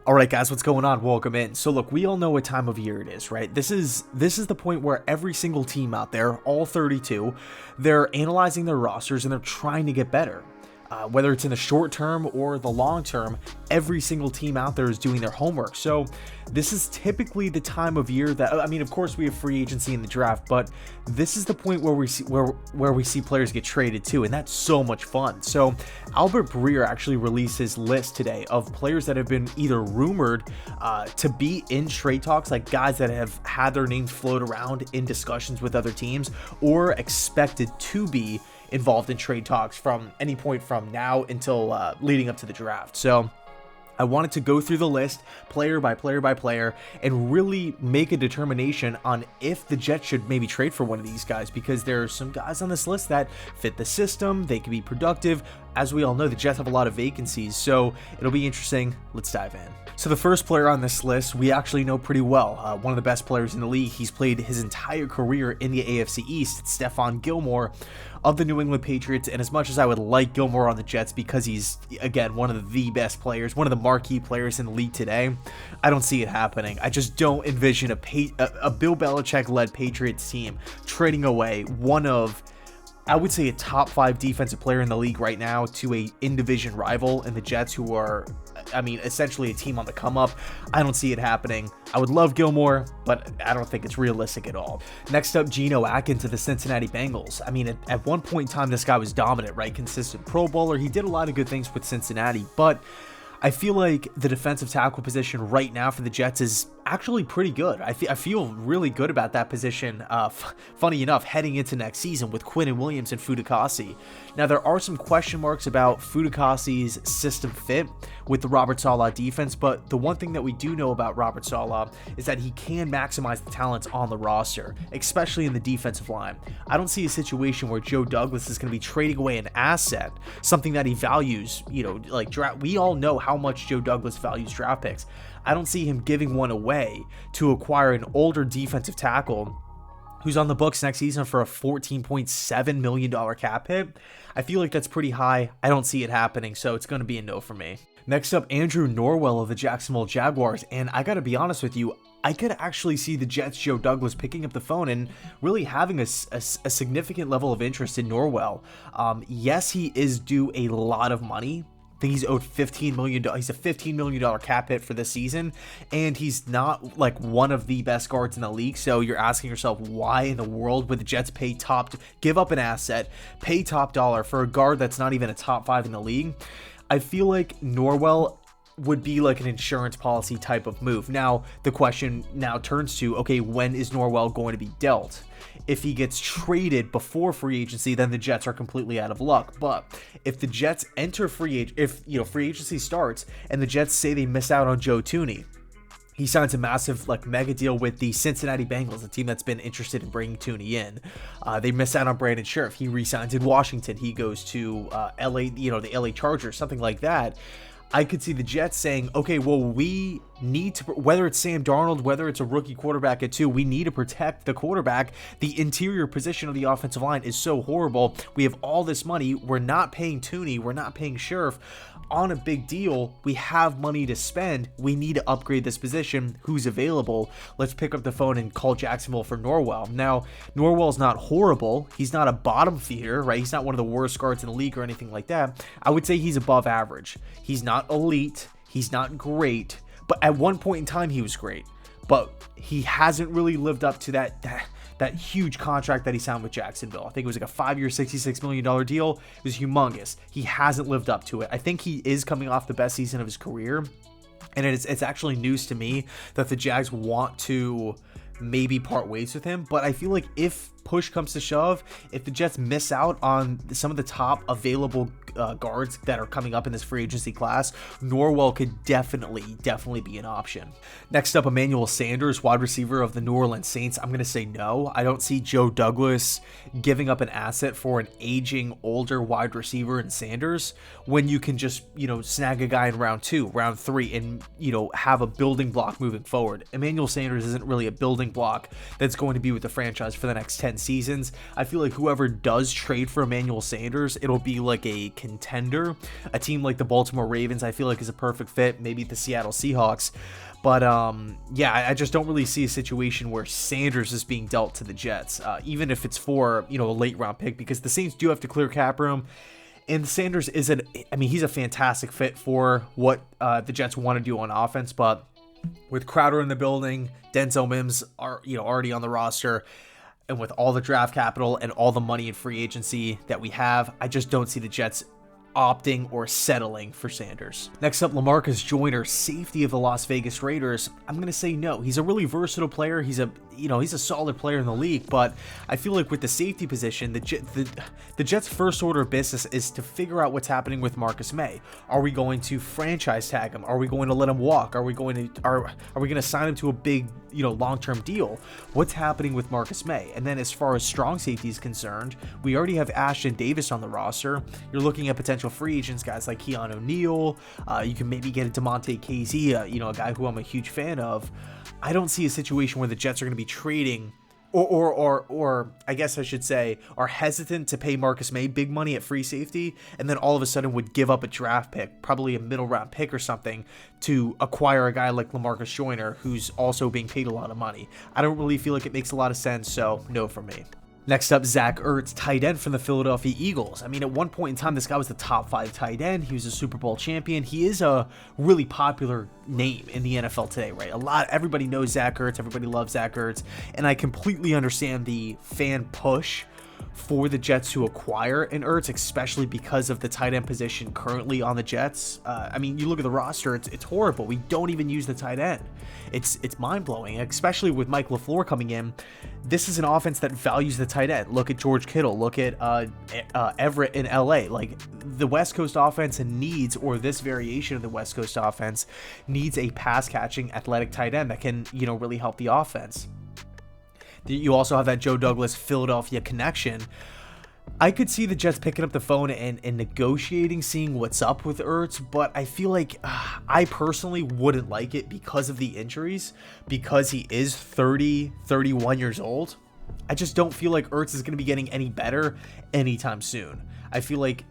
All right, guys, what's going on? Welcome in. So look, we all know what time of year it is, right? This is the point where every single team out there, all 32, they're analyzing their rosters and they're trying to get better. Whether it's in the short term or the long term, every single team out there is doing their homework. So this is typically the time of year that, I mean, of course we have free agency in the draft, but this is the point where we see players get traded too, and that's so much fun. So Albert Breer actually released his list today of players that have been either rumored to be in trade talks, like guys that have had their names float around in discussions with other teams, or expected to be involved in trade talks from any point from now until leading up to the draft. So I wanted to go through the list player by player by player and really make a determination on if the Jets should maybe trade for one of these guys, because there are some guys on this list that fit the system. They can be productive. As we all know, the Jets have a lot of vacancies, so it'll be interesting. Let's dive in. So the first player on this list, we actually know pretty well. One of the best players in the league. He's played his entire career in the AFC East. It's Stephon Gilmore of the New England Patriots. And as much as I would like Gilmore on the Jets because he's, again, one of the best players, one of the marquee players in the league today, I don't see it happening. I just don't envision a Bill Belichick-led Patriots team trading away one of, I would say, a top 5 defensive player in the league right now to a in-division rival in the Jets, who are, I mean, essentially a team on the come up. I don't see it happening. I would love Gilmore, but I don't think it's realistic at all. Next up, Geno Atkins to the Cincinnati Bengals. I mean, at one point in time, this guy was dominant, right? Consistent Pro Bowler. He did a lot of good things with Cincinnati, but I feel like the defensive tackle position right now for the Jets is actually pretty good. I feel really good about that position, funny enough, heading into next season with Quinnen Williams and Fudukasi. Now, there are some question marks about Fudukasi's system fit with the Robert Saleh defense, but the one thing that we do know about Robert Saleh is that he can maximize the talents on the roster, especially in the defensive line. I don't see a situation where Joe Douglas is going to be trading away an asset, something that he values, like draft. We all know how much Joe Douglas values draft picks. I don't see him giving one away to acquire an older defensive tackle who's on the books next season for a $14.7 million cap hit. I feel like that's pretty high. I don't see it happening, so it's going to be a no for me. Next up, Andrew Norwell of the Jacksonville Jaguars, and I got to be honest with you, I could actually see the Jets' Joe Douglas picking up the phone and really having a significant level of interest in Norwell. Yes, he is due a lot of money. I think he's owed $15 million. He's a $15 million cap hit for this season, and he's not like one of the best guards in the league. So you're asking yourself, why in the world would the Jets give up an asset, pay top dollar for a guard that's not even a top 5 in the league? I feel like Norwell would be like an insurance policy type of move. Now, the question now turns to, okay, when is Norwell going to be dealt? If he gets traded before free agency, then the Jets are completely out of luck. But if the Jets enter free agency starts and the Jets say they miss out on Joe Thuney, he signs a massive mega deal with the Cincinnati Bengals, a team that's been interested in bringing Thuney in. They miss out on Brandon Scherff. He re-signs in Washington. He goes to LA, the LA Chargers, something like that. I could see the Jets saying, okay, well, we need to, whether it's Sam Darnold, whether it's a rookie quarterback at 2, we need to protect the quarterback. The interior position of the offensive line is so horrible. We have all this money. We're not paying Thuney. We're not paying Scherff on a big deal. We have money to spend. We need to upgrade this position. Who's available? Let's pick up the phone and call Jacksonville for Norwell. Now, Norwell's not horrible. He's not a bottom feeder, right? He's not one of the worst guards in the league or anything like that. I would say he's above average. He's not elite. He's not great. But at one point in time, he was great. But he hasn't really lived up to that huge contract that he signed with Jacksonville. I think it was like a 5-year, $66 million deal. It was humongous. He hasn't lived up to it. I think he is coming off the best season of his career. And it's actually news to me that the Jags want to maybe part ways with him. But I feel like if push comes to shove, if the Jets miss out on some of the top available guards that are coming up in this free agency class, Norwell could definitely be an option. Next up, Emmanuel Sanders, wide receiver of the New Orleans Saints. I'm going to say no. I don't see Joe Douglas giving up an asset for an aging, older wide receiver in Sanders when you can just, snag a guy in round 2, round 3, and, have a building block moving forward. Emmanuel Sanders isn't really a building block that's going to be with the franchise for the next 10 seasons. I feel like whoever does trade for Emmanuel Sanders, it'll be like a contender. A team like the Baltimore Ravens, I feel like is a perfect fit. Maybe the Seattle Seahawks. But yeah, I just don't really see a situation where Sanders is being dealt to the Jets, even if it's for, a late round pick, because the Saints do have to clear cap room. And Sanders he's a fantastic fit for what the Jets want to do on offense. But with Crowder in the building, Denzel Mims are already on the roster, and with all the draft capital and all the money in free agency that we have, I just don't see the Jets opting or settling for Sanders. Next up, Lamarcus Joyner, safety of the Las Vegas Raiders. I'm going to say no. He's a really versatile player. He's a solid player in the league, but I feel like with the safety position, the Jets' first order of business is to figure out what's happening with Marcus May. Are we going to franchise tag him? Are we going to let him walk? Are we going to sign him to a big, long-term deal? What's happening with Marcus May? And then as far as strong safety is concerned, we already have Ashton Davis on the roster. You're looking at potential free agents, guys like Keon O'Neal. You can maybe get a DeMonte Casey, a guy who I'm a huge fan of. I don't see a situation where the Jets are going to be trading or I guess I should say are hesitant to pay Marcus May big money at free safety, and then all of a sudden would give up a draft pick, probably a middle round pick or something, to acquire a guy like Lamarcus Joyner, who's also being paid a lot of money. I don't really feel like it makes a lot of sense, so no for me. Next up, Zach Ertz, tight end from the Philadelphia Eagles. At one point in time, this guy was the top 5 tight end. He was a Super Bowl champion. He is a really popular name in the NFL today, right? Everybody knows Zach Ertz. Everybody loves Zach Ertz. And I completely understand the fan push for the Jets to acquire an Ertz, especially because of the tight end position currently on the Jets. You look at the roster, it's horrible. We don't even use the tight end. It's mind-blowing, especially with Mike LaFleur coming in. This is an offense that values the tight end. Look at George Kittle. Look at Everett in LA. Like, the West Coast offense needs, or this variation of the West Coast offense needs, a pass-catching athletic tight end that can, really help the offense. You also have that Joe Douglas Philadelphia connection. I could see the Jets picking up the phone and negotiating, seeing what's up with Ertz, but I feel like I personally wouldn't like it because of the injuries, because he is 31 years old. I just don't feel like Ertz is going to be getting any better anytime soon. I feel like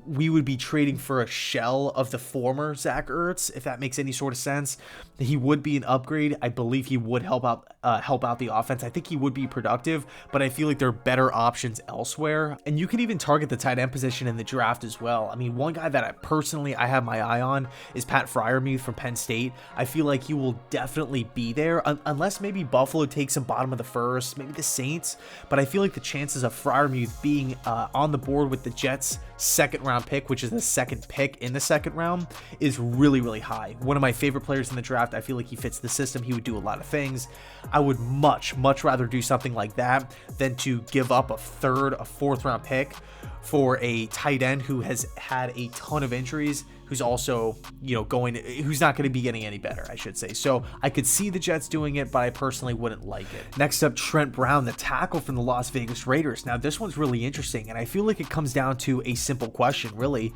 we would be trading for a shell of the former Zach Ertz, if that makes any sort of sense. He would be an upgrade. I believe he would help out the offense. I think he would be productive, but I feel like there are better options elsewhere. And you can even target the tight end position in the draft as well. One guy that I have my eye on is Pat Friarmuth from Penn State. I feel like he will definitely be there, unless maybe Buffalo takes him bottom of the first, maybe the Saints. But I feel like the chances of Friarmuth being on the board with the Jets' second round pick, which is the second pick in the second round, is really, really high. One of my favorite players in the draft. I feel like he fits the system. He would do a lot of things. I would much rather do something like that than to give up a fourth round pick for a tight end who has had a ton of injuries, who's also, who's not going to be getting any better, I should say. So I could see the Jets doing it, but I personally wouldn't like it. Next up, Trent Brown, the tackle from the Las Vegas Raiders. Now, this one's really interesting, and I feel like it comes down to a simple question, really.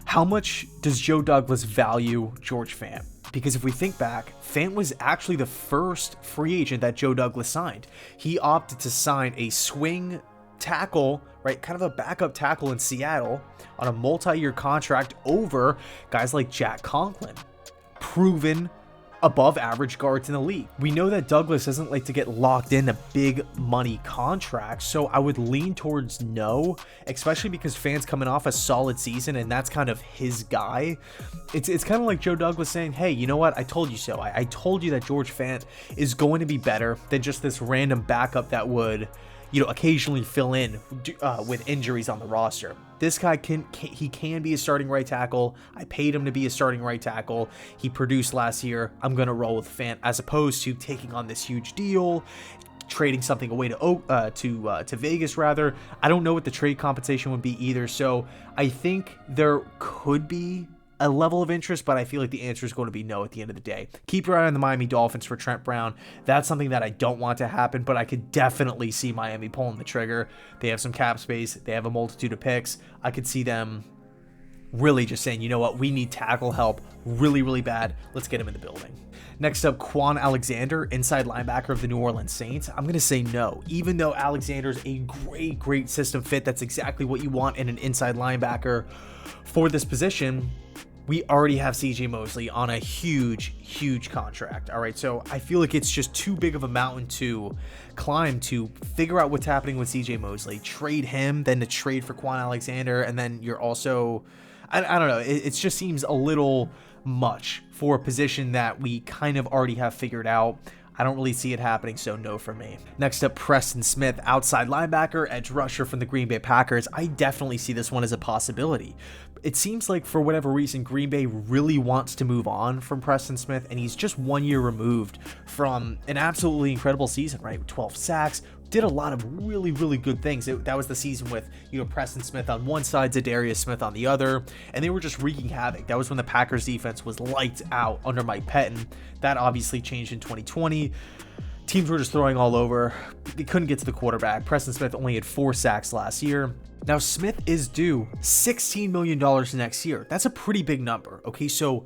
How much does Joe Douglas value George Fant? Because if we think back, Fant was actually the first free agent that Joe Douglas signed. He opted to sign a swing tackle, right, kind of a backup tackle in Seattle on a multi-year contract over guys like Jack Conklin, proven above average guards in the league. We know that Douglas doesn't like to get locked into big money contracts, so I would lean towards no, especially because Fant's coming off a solid season and that's kind of his guy. It's kind of like Joe Douglas saying, hey, you know what? I told you so. I told you that George Fant is going to be better than just this random backup that would, occasionally fill in with injuries on the roster. This guy can be a starting right tackle. I paid him to be a starting right tackle. He produced last year. I'm going to roll with Fant, as opposed to taking on this huge deal, trading something away to Vegas rather. I don't know what the trade compensation would be either. So I think there could be a level of interest, but I feel like the answer is going to be no at the end of the day. Keep your eye on the Miami Dolphins for Trent Brown. That's something that I don't want to happen, but I could definitely see Miami pulling the trigger. They have some cap space. They have a multitude of picks. I could see them really just saying, you know what, we need tackle help really, really bad. Let's get him in the building. Next up, Quan Alexander, inside linebacker of the New Orleans Saints. I'm going to say no. Even though Alexander's a great system fit, that's exactly what you want in an inside linebacker for this position. We already have CJ Mosley on a huge contract. All right, so I feel like it's just too big of a mountain to climb to figure out what's happening with CJ Mosley, trade him, then to trade for Quan Alexander, and then you're also, I don't know, it just seems a little much for a position that we kind of already have figured out. I don't really see it happening, so no for me. Next up, Preston Smith, outside linebacker, edge rusher from the Green Bay Packers. I definitely see this one as a possibility. It seems like for whatever reason, Green Bay really wants to move on from Preston Smith, and he's just 1 year removed from an absolutely incredible season, right? 12 sacks, did a lot of really good things. That was the season with, Preston Smith on one side, Zadarius Smith on the other, and they were just wreaking havoc. That was when the Packers defense was lights out under Mike Pettin. That obviously changed in 2020. Teams were just throwing all over. They couldn't get to the quarterback. Preston Smith only had 4 sacks last year. Now, Smith is due $16 million next year. That's a pretty big number. Okay, so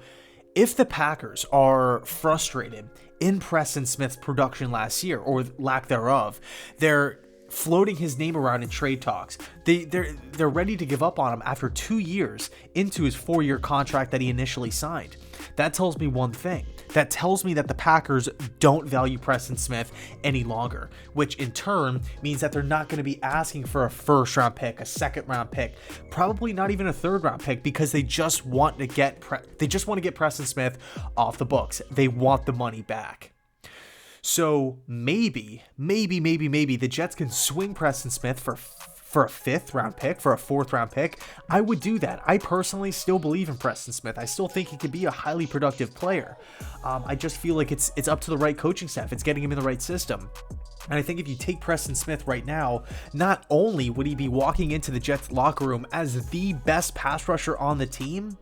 if the Packers are frustrated in Preston Smith's production last year, or lack thereof, they're floating his name around in trade talks. They're ready to give up on him after 2 years into his 4-year contract that he initially signed. That tells me one thing. That tells me that the Packers don't value Preston Smith any longer, which in turn means that they're not going to be asking for a first-round pick, a second-round pick, probably not even a third-round pick, because they just want to get Preston Smith off the books. They want the money back. So maybe the Jets can swing Preston Smith for a 5th round pick, for a 4th round pick. I would do that. I personally still believe in Preston Smith. I still think he could be a highly productive player. I just feel like it's up to the right coaching staff. It's getting him in the right system. And I think if you take Preston Smith right now, not only would he be walking into the Jets locker room as the best pass rusher on the team,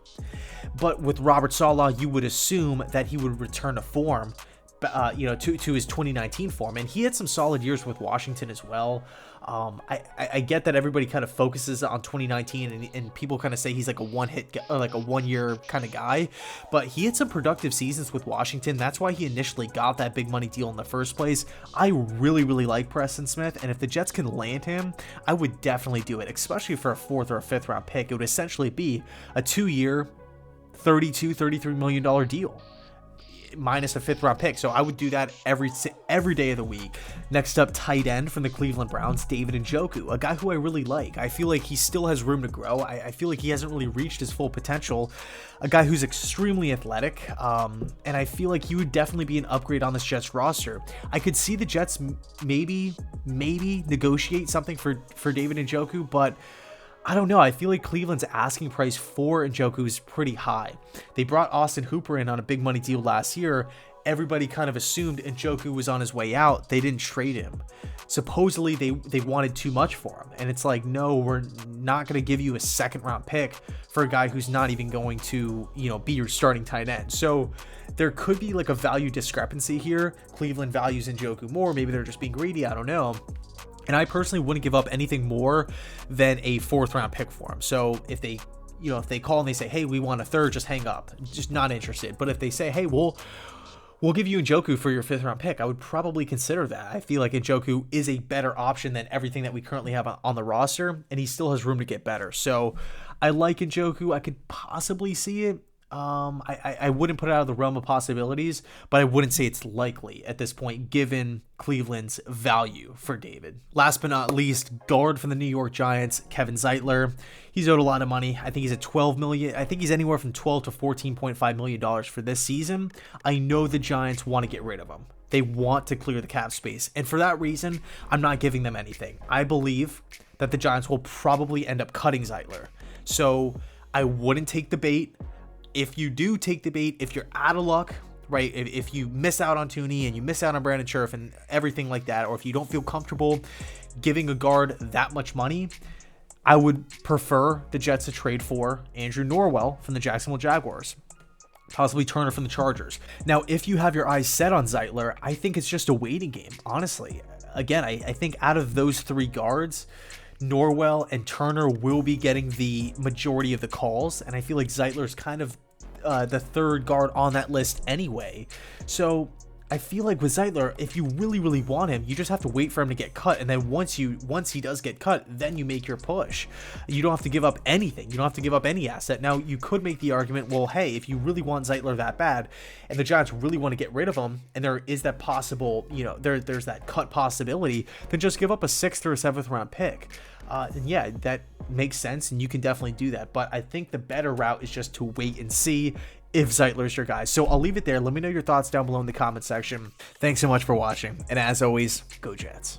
but with Robert Saleh, you would assume that he would return to form, to his 2019 form. And he had some solid years with Washington as well. I get that everybody kind of focuses on 2019 and people kind of say he's like a one-hit, like a 1-year kind of guy, but he had some productive seasons with Washington. That's why he initially got that big money deal in the first place. I really like Preston Smith, and if the Jets can land him, I would definitely do it, especially for a 4th or a 5th round pick. It would essentially be a 2-year, $33 million deal, minus a 5th round pick. So I would do that every day of the week. Next up, tight end from the Cleveland Browns, David Njoku, a guy who I really like. I feel like he still has room to grow. I feel like he hasn't really reached his full potential. A guy who's extremely athletic, and I feel like he would definitely be an upgrade on this Jets roster. I could see the Jets maybe negotiate something for David Njoku, but I don't know. I feel like Cleveland's asking price for Njoku is pretty high. They brought Austin Hooper in on a big money deal last year. Everybody kind of assumed Njoku was on his way out. They didn't trade him. Supposedly they wanted too much for him. And it's like, no, we're not going to give you a 2nd round pick for a guy who's not even going to, be your starting tight end. So there could be like a value discrepancy here. Cleveland values Njoku more. Maybe they're just being greedy. I don't know. And I personally wouldn't give up anything more than a 4th round pick for him. So if they call and they say, hey, we want a 3rd, just hang up. Just not interested. But if they say, hey, we'll give you Njoku for your 5th round pick, I would probably consider that. I feel like Njoku is a better option than everything that we currently have on the roster, and he still has room to get better. So I like Njoku. I could possibly see it. I wouldn't put it out of the realm of possibilities, but I wouldn't say it's likely at this point, given Cleveland's value for David. Last but not least, guard from the New York Giants, Kevin Zeitler. He's owed a lot of money. I think he's at $12 million. I think he's anywhere from $12 to $14.5 million for this season. I know the Giants want to get rid of him. They want to clear the cap space. And for that reason, I'm not giving them anything. I believe that the Giants will probably end up cutting Zeitler. So I wouldn't take the bait. If you do take the bait, if you're out of luck, right, if you miss out on Tooney and you miss out on Brandon Scherf and everything like that, or if you don't feel comfortable giving a guard that much money, I would prefer the Jets to trade for Andrew Norwell from the Jacksonville Jaguars, possibly Turner from the Chargers. Now, if you have your eyes set on Zeitler, I think it's just a waiting game, honestly. Again, I think out of those 3 guards, Norwell and Turner will be getting the majority of the calls, and I feel like Zeitler's kind of the third guard on that list anyway. So I feel like with Zeitler, if you really want him, you just have to wait for him to get cut, and then once he does get cut, then you make your push. You don't have to give up anything. You don't have to give up any asset. Now, you could make the argument, well, hey, if you really want Zeitler that bad, and the Giants really want to get rid of him, and there is that possible, there's that cut possibility, then just give up a 6th or a 7th round pick. And yeah, that makes sense, and you can definitely do that. But I think the better route is just to wait and see if Zeitler's your guy. So I'll leave it there. Let me know your thoughts down below in the comment section. Thanks so much for watching, and as always, go Jets.